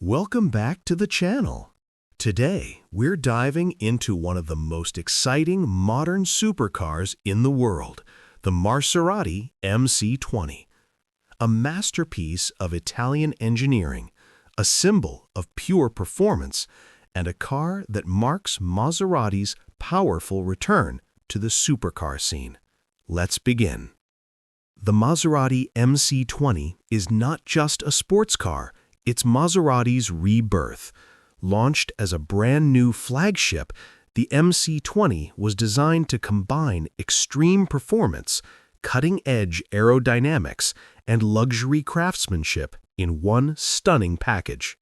Welcome back to the channel. Today, we're diving into one of the most exciting modern supercars in the world, the Maserati MC20. A masterpiece of Italian engineering, a symbol of pure performance, and a car that marks Maserati's powerful return to the supercar scene. Let's begin. The Maserati MC20 is not just a sports car, it's Maserati's rebirth. Launched as a brand new flagship, the MC20 was designed to combine extreme performance, cutting-edge aerodynamics, and luxury craftsmanship in one stunning package.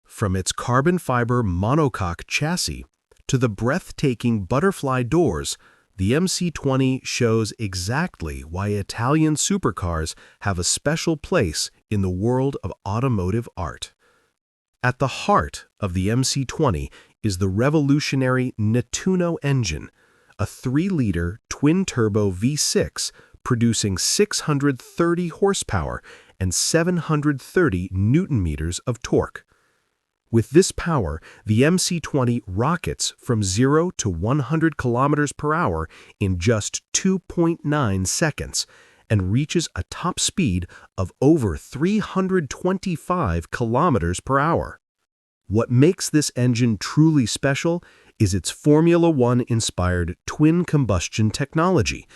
From its carbon fiber monocoque chassis to the breathtaking butterfly doors, the MC20 shows exactly why Italian supercars have a special place in the world of automotive art. At the heart of the MC20 is the revolutionary Nettuno engine, a 3-liter twin-turbo V6 producing 630 horsepower and 730 newton-meters of torque. With this power, the MC20 rockets from 0 to 100 kilometers per hour in just 2.9 seconds and reaches a top speed of over 325 kilometers per hour. What makes this engine truly special is its Formula One-inspired twin combustion technology,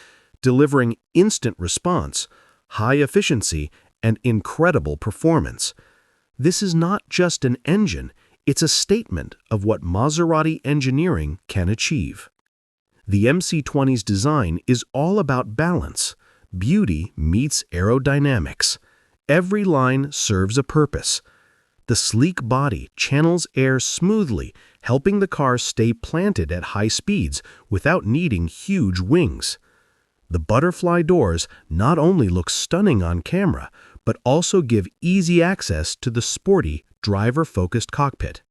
delivering instant response, high efficiency, and incredible performance. This is not just an engine, it's a statement of what Maserati engineering can achieve. The MC20's design is all about balance. Beauty meets aerodynamics. Every line serves a purpose. The sleek body channels air smoothly, helping the car stay planted at high speeds without needing huge wings. The butterfly doors not only look stunning on camera, but also give easy access to the sporty, driver-focused cockpit.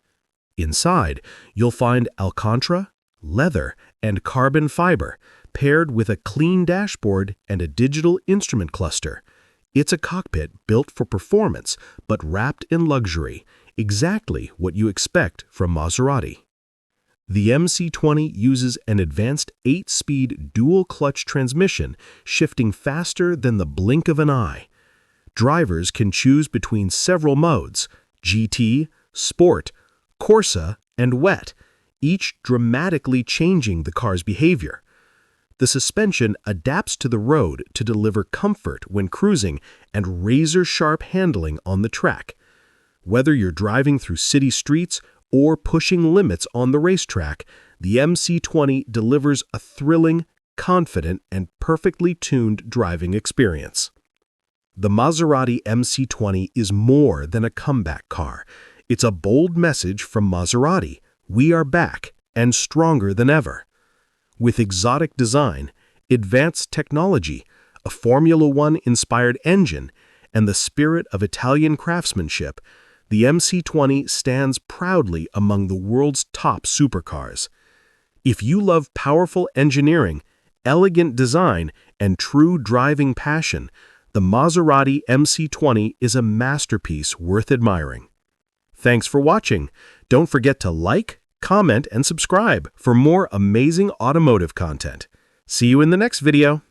Inside, you'll find Alcantara, leather, and carbon fiber, paired with a clean dashboard and a digital instrument cluster. It's a cockpit built for performance, but wrapped in luxury, exactly what you expect from Maserati. The MC20 uses an advanced 8-speed dual-clutch transmission, shifting faster than the blink of an eye. Drivers can choose between several modes: GT, Sport, Corsa, and Wet, each dramatically changing the car's behavior. The suspension adapts to the road to deliver comfort when cruising and razor-sharp handling on the track. Whether you're driving through city streets or pushing limits on the racetrack, the MC20 delivers a thrilling, confident, and perfectly tuned driving experience. The Maserati MC20 is more than a comeback car. It's a bold message from Maserati. We are back and stronger than ever. With exotic design, advanced technology, a Formula One-inspired engine, and the spirit of Italian craftsmanship, the MC20 stands proudly among the world's top supercars. If you love powerful engineering, elegant design, and true driving passion, the Maserati MC20 is a masterpiece worth admiring. Thanks for watching. Don't forget to like, comment, and subscribe for more amazing automotive content. See you in the next video.